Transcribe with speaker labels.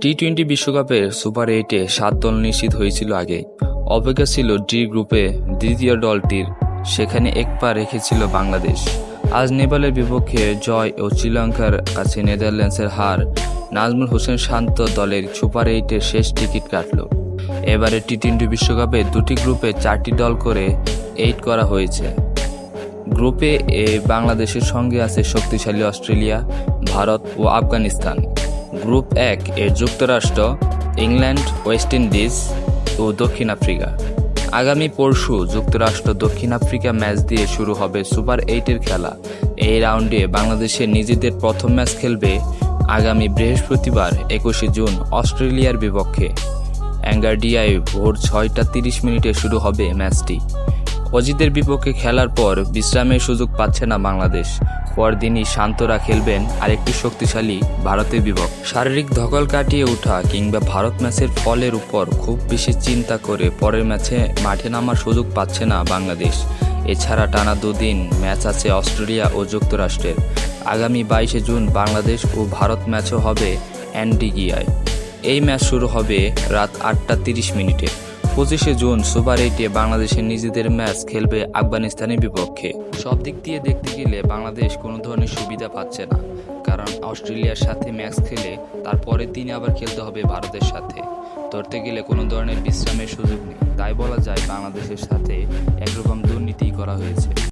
Speaker 1: টি-20 বিশ্বকাপের সুপার 8-এ 7 দল নিশ্চিত হয়েছিল আগে। অপেক্ষা ছিল ডি গ্রুপে দ্বিতীয় দলটির, সেখানে এক পা রেখেছিল বাংলাদেশ। আজ নেপালের বিপক্ষে জয় ও শ্রীলঙ্কার কাছে নেদারল্যান্ডসের হার নাজমুল হোসেন শান্ত দলের সুপার 8-এর শেষ টিকিট কাটল। এবারে টি-20 বিশ্বকাপে দুটি গ্রুপে 4টি দল করে 8 করা হয়েছে। গ্রুপে এ বাংলাদেশের সঙ্গে আছে শক্তিশালী অস্ট্রেলিয়া, ভারত ও আফগানিস্তান। গ্রুপ 1 এ যুক্তরাষ্ট্র, ইংল্যান্ড, ওয়েস্ট ইন্ডিজ ও দক্ষিণ আফ্রিকা। আগামী পরশু যুক্তরাষ্ট্র দক্ষিণ আফ্রিকা ম্যাচ দিয়ে শুরু হবে সুপার 8-এর খেলা। এই রাউন্ডে বাংলাদেশের নিজেদের প্রথম ম্যাচ খেলবে আগামী বৃহস্পতিবার 21শে জুন অস্ট্রেলিয়ার বিপক্ষে। অ্যাঙ্গারডিয়ায় ভোর 6টা 30 শুরু হবে ম্যাচটি। অজিতের বিপক্ষে খেলার পর বিশ্রামের সুযোগ পাচ্ছে না বাংলাদেশ। পরদিনই শান্তরা খেলবেন আরেকটি শক্তিশালী ভারতের বিপক্ষে। শারীরিক ধকল কাটিয়ে ওঠা কিংবা ভারত ম্যাচের ফলের উপর খুব বেশি চিন্তা করে পরের ম্যাচে মাঠে নামার সুযোগ পাচ্ছে না বাংলাদেশ। এছাড়া টানা দুদিন ম্যাচ আছে অস্ট্রেলিয়া ও যুক্তরাষ্ট্রের। আগামী 22শে জুন বাংলাদেশ ও ভারত ম্যাচও হবে অ্যান্টিগুয়ায়। এই ম্যাচ শুরু হবে রাত 8টা 30। 25শে জুন সুপার 8-এ বাংলাদেশের নিজেদের ম্যাচ খেলবে আফগানিস্তানের বিপক্ষে। সব দিক দিয়ে দেখতে গেলে বাংলাদেশ কোনো ধরনের সুবিধা পাচ্ছে না, কারণ অস্ট্রেলিয়ার সাথে ম্যাচ খেলে তারপরের দিনে আবার খেলতে হবে ভারতের সাথে। ধরতে গেলে কোনো ধরনের বিশ্রামের সুযোগ নেই। তাই বলা যায় বাংলাদেশের সাথে একরকম দুর্নীতি করা হয়েছে।